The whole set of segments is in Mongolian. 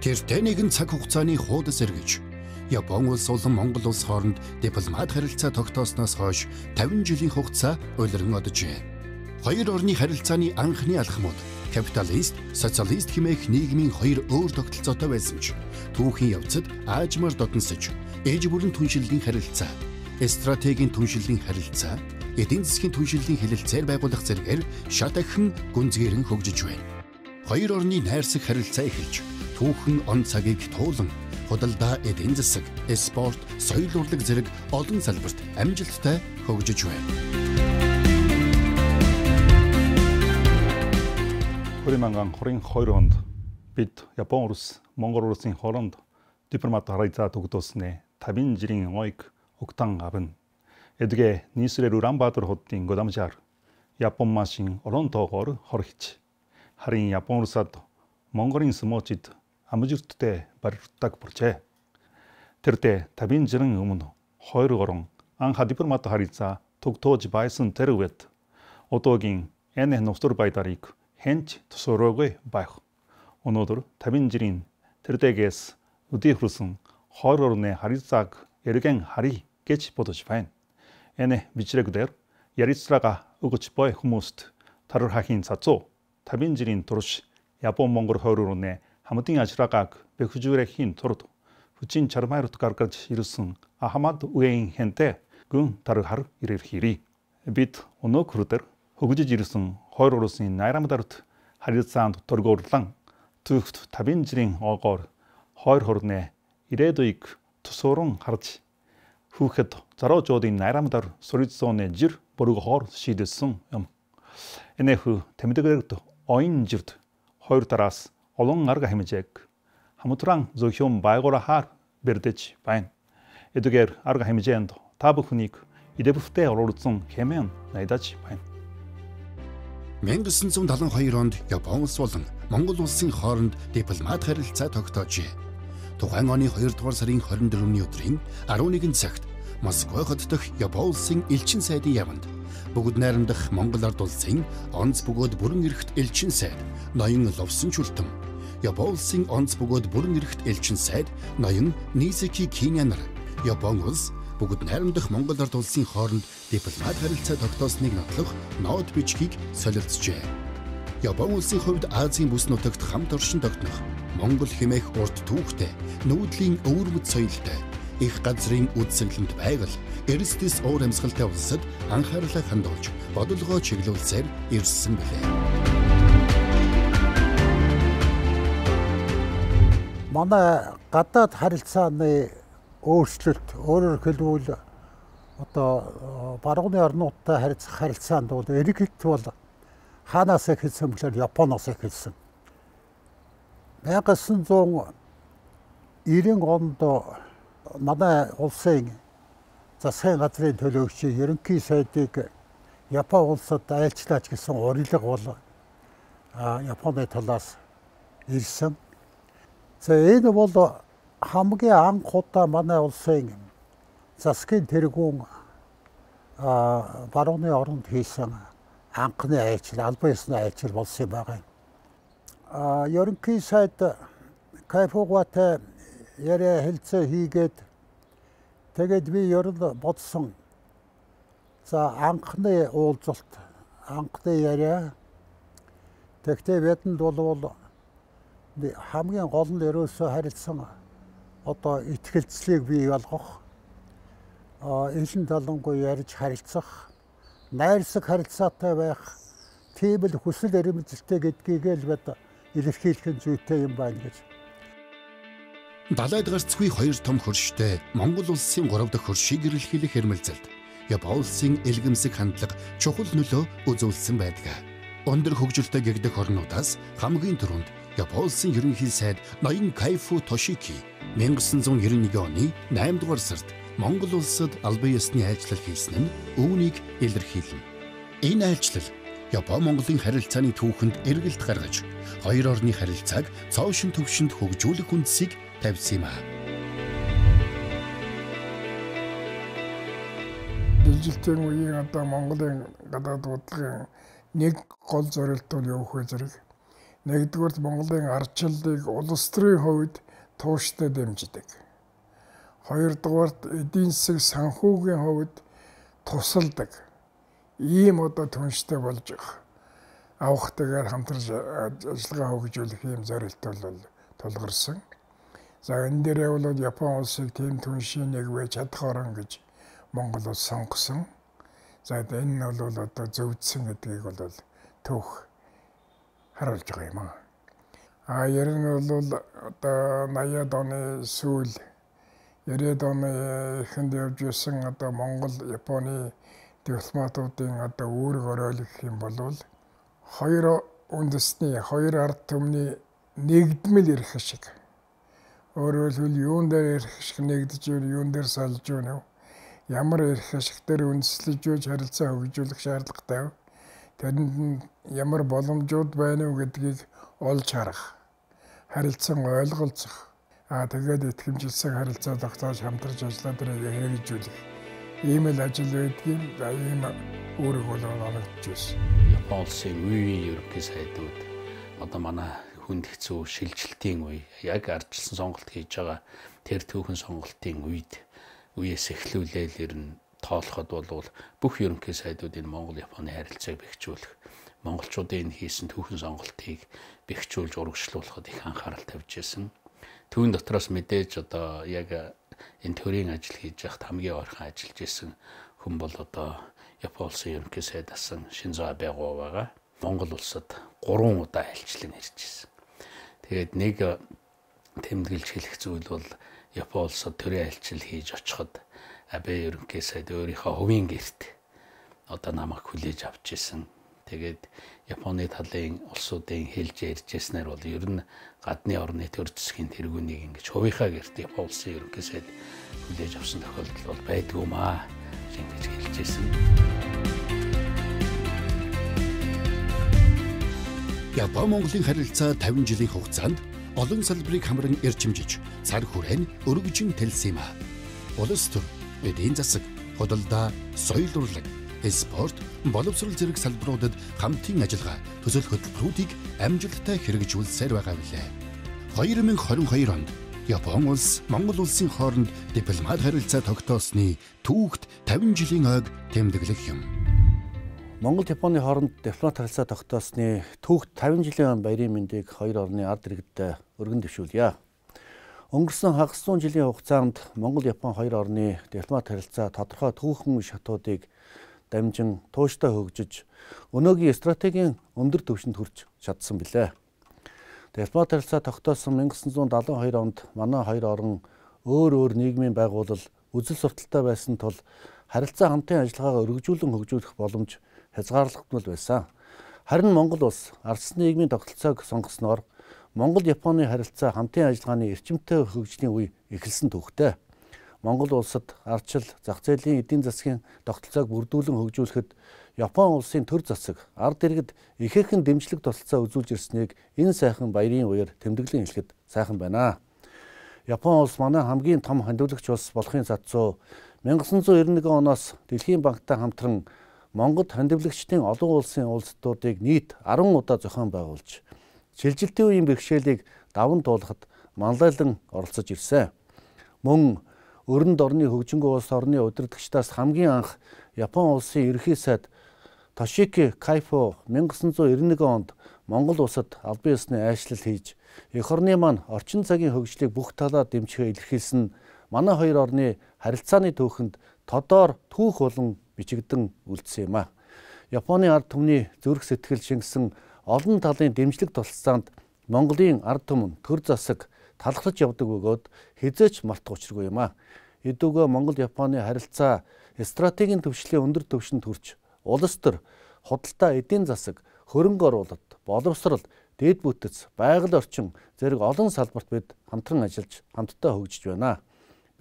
Тэртээ нэгэн цаг хугацааны хуудас эргэж Япон улс болон Монгол улс хооронд дипломат харилцаа тогтоосноос хойш 50 жилийн хугацаа улиран оджээ. Хоёр орны харилцааны анхны алхмууд капиталист, социалист хэмээх нийгмийн хоёр өөр тогтолцоотой байсан ч түүхийн явцад аажмаар додонсож, ээж бүрэн түншлэлийн харилцаа, стратегийн түншлэлийн харилцаа, эдийн засгийн түншлэлийн хэлэлцээр байгуулах зэргээр шат ахин гүнзгийрэн хөгжиж байна. Хоёр орны найрсаг харилцаа эхэлж, түүхэн он цагийг туулан худалдаа, эдийн засаг, спорт, соёл урлаг зэрэг олон салбарт амжилттай хөгжиж байна. Хуриманган 22 онд бид Япон улс, Монгол улсын хооронд дипломат харилцаа тогтоосны 50 жилийн ойг угтан авна. Эдгээр нийслэл Улаанбаатар хотын гудамжаар Япон машин олон тоогоор хорхиж, харин Япон улсад Монголын сүмөчид амжилттай баригддаг болжээ. Тэртээ 50 жилийн өмнө 2 анха дипломат харилцаа тогтоож байсан тэр үед одоогийн энэ нөхцөл байдлыг хэнч тусроогүй байх. Өнөөдөр 50 жилийн тэртээс өдөрсөн 2 орны харилцааг эргэн харъя гэж бодож байна. Энэ бичлэгдэр ярилцлага өгч буй хүмүүст тархахын цацуу 50 жилийн турш Япон Монгол 2 орны хамтын ажиллагааг бэхжүүрэхийн тулд хүчин чармайлт гаргаж ирсэн Ахмад Уэйн хэнтэй гүн тархар ирэрхири. Бид өнөөдөр хөгжиж ирсэн 2 улсын найрамдарт харилцаанд торгуурлан төвхт 50 жилийн огоор 2 орны ирээдүйг тусууран харж хүүхэд зарожуудын найрамдар сурицооны жир бүргохоор шийдсэн юм. Энэхүү тэмдэгэрт оин жирд 2 тараас олон арга хэмжээг хамтран зөвхөн байгуулахаар бэрдэж байна. Эдгээр арга хэмжээнд та бүхнийг идэвхтэй оролцсон хэмээн найдаж байна. 1972 онд Япон улс болон Монгол улсын хооронд дипломат харилцаа тогтоожээ. Тухайн оны 2 дугаар сарын 24-ний өдрийн 11 цагт Москва хот дахь Япон улсын элчин сайдын яванд бүгд найрамдах Монгол ард улсын онц бөгөөд бүрэн эрхт элчин сайд ноён Ловсон чултам, Япон улсын онц бөгөөд бүрэн эрхт элчин сайд ноён Нисеки Кинянар, Япон улс бүгд найрамдах Монгол ард улсын хооронд дипломат харилцаа тогтоосныг нотлох ноот бичгийг солилцжээ. Япон улсын хувьд Азийн бүс нутагт хамт оршин тогтнох Монгол хэмээх урт түүхтэй, нүүдлийн өвөрмөц соёлтой, их газрын үдсэглэмт байгаль, эрсдэс уур амьсгалтай улсад анхаарлаа хандуулж, бодлогоо чиглүүлсээр ирсэн билээ. Манай гадаад харилцааны өөрчлөлт, өөрөөр хэлбэл одоо барууны орнуудтай харилцах харилцаанд бол эргэлт бол хаанаас эхэлсэн бөхлөөр Японоос эхэлсэн. 1990 онд манай улсын засгийн газрын төлөөлөгчийн ерөнхий сайдыг Япон улсад айлчлаач гэсэн урилга бол Японы талаас ирсэн. За энэ бол хамгийн анх удаа манай улсын засгийн тэргүүн барууны оронд хийсэн анхны айлчлал, албан ёсны айлчлал болсон юм байна. Ерөнхий сайд Кайфугаатай яриа хэлцээ хийгээд тэгээд би ер нь бодсон. За анхны уулзалт, анхны яриа. Тэгтээ бидэнд бол хамгийн гол нь ерөөсөө харилцсан одоо итгэлцлийг бий болгох, элен талангуй ярьж харилцах, найрсаг харилцаатай байх, тийм л хүсэл эрмэлзэлтэй гэдгийг л бид илэрхийлэх зүйтэй юм байна гэж. Далайд гарцгүй 2 том хөрштэй Монгол улсын 3 дахь хөршийг эрэлхийлэх эрмэлзэлд Япон улсын элгэмсэг хандлага чухал нөлөө үзүүлсэн байдаг. Өндөр хөгжилтэй гэгдэх орнуудаас хамгийн түрүүнд Япон улсын ерөнхий сайд ноён Кайфу Тошики 1991 оны 8 дугаар сард Монгол улсад албан ёсны айлчлал хийсэн нь үүнийг илэрхийлнэ. Энэ айлчлал Япон-Монголын харилцааны түүхэнд эргэлт гаргаж, хоёр орны харилцааг цоошин төвшөнд хөгжүүлэх үндсийг тавьсан юм аа. Жилтэн үеийн одоо Монголын гадаад бодлогын нэг гол зорилт бол явах вэ зэрэг Нэгдүгээрт Монголын ардчлалыг улс төрийн хувьд тууштай дэмждэг. Хоёрдугаарт эдийн засаг санхүүгийн хувьд тусалдаг. Ийм одоо түнштэй болж авахтайгаар хамтарч ажиллагаа хөгжүүлэх ийм зорилт бол тулгарсан. За энэ дээрээ бол Япон улсыг тийм түншийн нэг вэ чадах орон гэж Монгол улс сонгосон. За энэ нь бол одоо зөвдсөн гэдгийг бол түүх харуулж байгаа юм аа. Ер нь бол одоо 80-аад оны сүүл 90-аад оны эхэнд явж байсан одоо Монгол Японы дипломатуудын одоо үүрэг оройл гэх юм бол хоёр үндэсний хоёр ард түмний нэгдмэл ирэх шиг. Өөрөөр хэлбэл юун дээр ирэх шиг нэгдэж юун дээр салж юу ямар ирэх шиг дээр үндэслэж юуж харилцаа хөгжүүлэх шаардлагатай. Тэрэнд ямар боломжууд байна уу гэдгийг олж харах, харилцан ойлголцох, тэгээд итгэмжлсэн харилцаа тогтоож хамтарч ажиллаад хэрэгжүүлэх. Ийм л ажил байдгийн ийм үүрэг бол оногдож байсан. Япон улсын үеийн ерөнхий сайдууд одоо манай хүнд хэцүү шилжилтийн үе яг ардчилсан сонголт хийж байгаа тэр түүхэн сонголтын үеэс эхлүүлээл ер нь тоолоход бол бүх ерөнхий сайдуудын Монгол-Японы харилцааг бэхжүүлэх, монголчуудын хийсэн түүхэн сонголтыг бэхжүүлж урагшлуулахад их анхаарал тавьж байсан. Түүн дотроос мэдээж одоо яг энэ төрийн ажил хийж байхад хамгийн ойрхон ажиллаж исэн хүн бол одоо Япон улсын ерөнхий сайд асан Шинзо Абе байгаа. Монгол улсад 3 удаа айлчлан ирж исэн. Тэгээд нэг тэмдэглэж хэлэх зүйл бол Япон улсад төрийн айлчил хийж очиход Абе ерөнхий сайд өөрийнхөө хувийн гэрт одоо намайг хүлээж авч исэн. Тэгээд Японы талын улсуудын хэлж ярьж ирснээр бол ер нь гадны орны төр засгийн тэргүүнийг ингэж хувийнхаа гэрт Япон улсын ерөнхий сайд хүлээж авсан тохиолдол бол байдгүй маа гэж хэлж ирсэн. Япон-Монголын харилцаа 50 жилийн хугацаанд олон салбарыг хамран эрчимжиж, цар хүрээнд өргөжин тэлсэн юм а. Улс төр, эдийн засаг, худалдаа, соёл урлаг, спорт, боловсрол зэрэг салбаруудад хамтын ажиллагаа, төсөл хөтөлбөрүүдийг амжилттай хэрэгжүүлсээр байгаа билээ. 2022 онд Япон улс, Монгол улсын хооронд дипломат харилцаа тогтоосны түүхт 50 жилийн ойг тэмдэглэх юм. Монгол-Японы хооронд дипломат харилцаа тогтоосны түүхт 50 жилийн баярын мэндийг хоёр орны ард иргэдэд өргөн дэвшүүлье. Өнгөрсөн хагас зуун жилийн хугацаанд Монгол-Япон хоёр орны дипломат харилцаа тодорхой түүхэн шатуудыг дамжин тууштай хөгжиж, өнөөгийн стратегийн өндөр түвшинд хүрч чадсан билээ. Дипломат харилцаа тогтоосон 1972 онд манай хоёр орн өөр нийгмийн байгууллал үзэл сурталтай байсан тул харилцаа хамтын ажиллагаагаа өргөжүүлэн хөгжүүлэх боломж хязгаарлагдмал байсан. Харин Монгол улс ардсан нийгмийн тогтолцоог сонгосноор Монгол-Японы харилцаа хамтын ажиллагааны эрчимтэй хөгжлийн үе эхэлсэн түүхтэй. Монгол улсад ардчил, зах зээлийн эдийн засгийн тогтолцоог бүрдүүлэн хөгжүүлэхэд Япон улсын төр засаг, ард иргэд ихээхэн дэмжлэг толцоо үзүүлж ирснийг энэ сайхан баярын үеэр тэмдэглэн хэлэхэд сайхан байна. Япон улс манай хамгийн том хандивлагч улс болохын цацуу 1991 оноос Дэлхийн банктай хамтран Монгод хандивлагчдын олон улсын улсуудыг нийт 10 удаа зохион байгуулж, шилжилтийн үеийн бэрхшээлийг даван туулахад манлайлан оролцож ирсэн. Мөн өрөнд орны хөгжингөө улс орны удирдагчдаас хамгийн анх Япон улсын ерөнхий сайд Тошики Кайфо 1991 онд Монгол улсад албан ёсны айшлал хийж, эх орны маань орчин цагийн хөгжлийг бүх талаар дэмжихээ илэрхийлсэн манай хоёр орны харилцааны түүхэнд тодоор түүх болон бичигдэн үлдсэн юм а. Японы ард түмний зүрх сэтгэл шингэсэн олон талын дэмжлэг толцоонд Монголын ард түмэн төр засаг талхаж явдаг бөгөөд хизээч мартах учиргүй юм а. Эдүгөө Монгол-Японы харилцаа стратегийн төвшлийн өндөр түвшинд хүрч, улс төр, худалдаа эдийн засаг, хөрөнгө оруулалт, боловсрол, дэд бүтэц, байгаль орчин зэрэг олон салбарт бид хамтран ажиллаж, хамтдаа хөгжиж байна.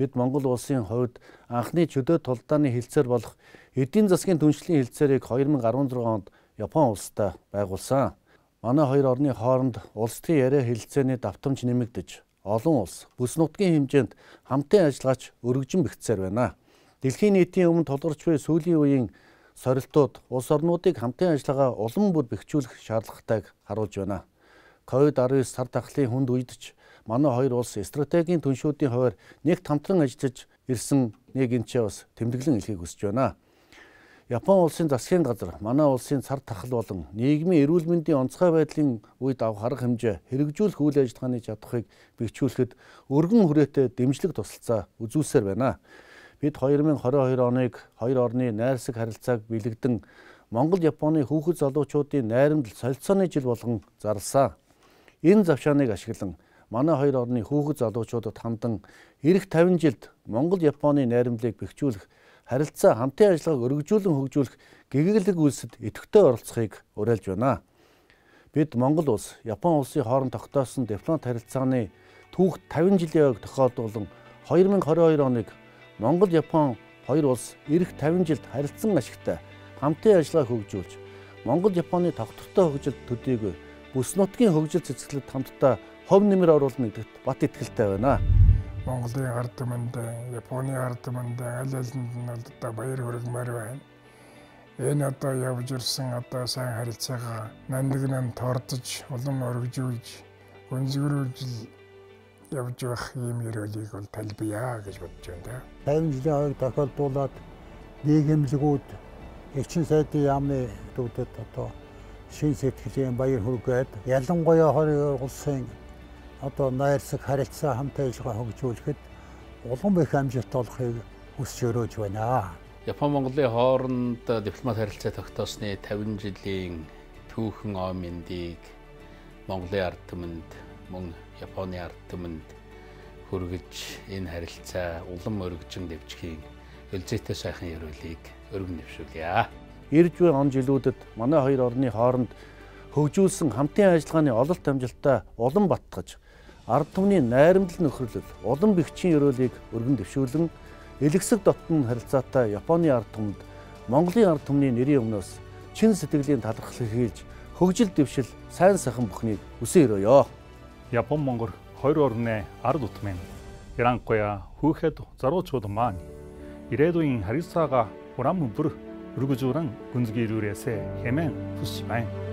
Бид Монгол улсын хувьд анхны чөдөө тулдааны хэлцээр болох эдийн засгийн түншлэлийн хэлцээрийг 2016 онд Япон улстай байгуулсан. Манай хоёр орны хооронд улс төрийн яриа хэлэлцээний давтамж нэмэгдэж, олон улс бүс нутгийн хэмжээнд хамтын ажиллагаач өргөжин бэхжсээр байна. Дэлхийн нийтийн өмнө тулгарч буй сүүлийн үеийн сорилтууд улс орнуудыг хамтын ажиллагаа улам бүр бэхжүүлэх шаардлагатайг харуулж байна. COVID-19 сар дахлын хүнд үед ч манай хоёр улс стратегийн түншүүдийн хувьд нэгт хамтран ажиллаж ирсэн нэг энэчээ бас тэмдэглэн хэлхийг хүсэж байна. Япон улсын засгийн газар манай улсын цар тахал болон нийгмийн эрүүл мэндийн онцгой байдлын үед авах арга хэмжээ хэрэгжүүлэх үйл ажиллагааны чадварыг бэхжүүлэхэд өргөн хүрээтэй дэмжлэг тусалцаа үзүүлсээр байна. Бид 2022 оныг хоёр орны найрсаг харилцааг бэлэгдэн Монгол-Японы хүүхэд залуучуудын найрамдал солилцооны жил болгон зарласан. Энэ завшааныг ашиглан манай хоёр орны хүүхэд залуучуудад хандан эх 50 жилд Монгол-Японы найрамдлыг бэхжүүлэх харилцаа хамтын ажиллагааг өргөжүүлэн хөгжүүлэх гэгээлэг үйлсэд идэвхтэй оролцохыг уриалж байна. Бид Монгол улс, Япон улсын хооронд тогтоосон дипломат харилцааны түүх 50 жилийн ойг тохиолдуулан 2022 оныг Монгол-Япон хоёр улс эх 50 жилд харилцан ашигтай хамтын ажиллагааг хөгжүүлж, Монгол-Японы тогтвортой хөгжилд төдийгүй бүс нутгийн хөгжил цэцгэлд хамтдаа хов нэмэр оруулна гэдэгт бат итгэлтэй байна. Монголын ард түмэнд, Японы ард түмэнд аль алинд нь одоо баяр хүргэмээр байна. Энэ одоо явж ирсэн одоо сайн харилцаагаа нандинам тордож, улам өргөжүүлж, гүнзгийрүүлж явж байх ийм ерөөлийг бол талбия гэж бодож байна. 50 жилийн ойг тохиолдуулаад нийгэмлэгүүд элчин сайдын яамны дүүдэд одоо шин сэтгэлийн баяр хүргээд ялангуяа хоёр улсын одоо найрсаг харилцаа хамтын ажиллагаа хөгжүүлэхэд улам их амжилт олохыг хүсэж өрөөж байна. Япон Монголын хооронд дипломат харилцаа тогтоосны 50 жилийн түүхэн ой мэндийг Монголын ард түмэнд, мөн Японы ард түмэнд хүргэж энэ харилцаа улам өргөжин дэвжхийн өлзөөтэй сайхан ерөөлийг өргөн дэвшүүлье. Ирж буй он жилүүдэд манай хоёр орны хооронд хөгжүүлсэн хамтын ажиллагааны ололт амжилтаа улам баттгаж, ард түмний найрамдал нөхөрлөл, улам бэхжийн ерөөлийг өргөн дэвшүүлэн элэгсэг дотн харилцаатай Японы ард түмэнд Монголын ард түмний нэрийн өмнөөс чин сэтгэлийн талархал хэлж хөгжил дэвшил сайн сайхан бүхнийг хүсэн өрөөё. Япон Монгол хоёр орны ард түмэн Яранкоя хүүхэд залуучууд маань ирээдүйн харилцаагаа урам бүр өргөжүүлэн гүнзгийрүүрээсээ хэмээн хүсэж байна.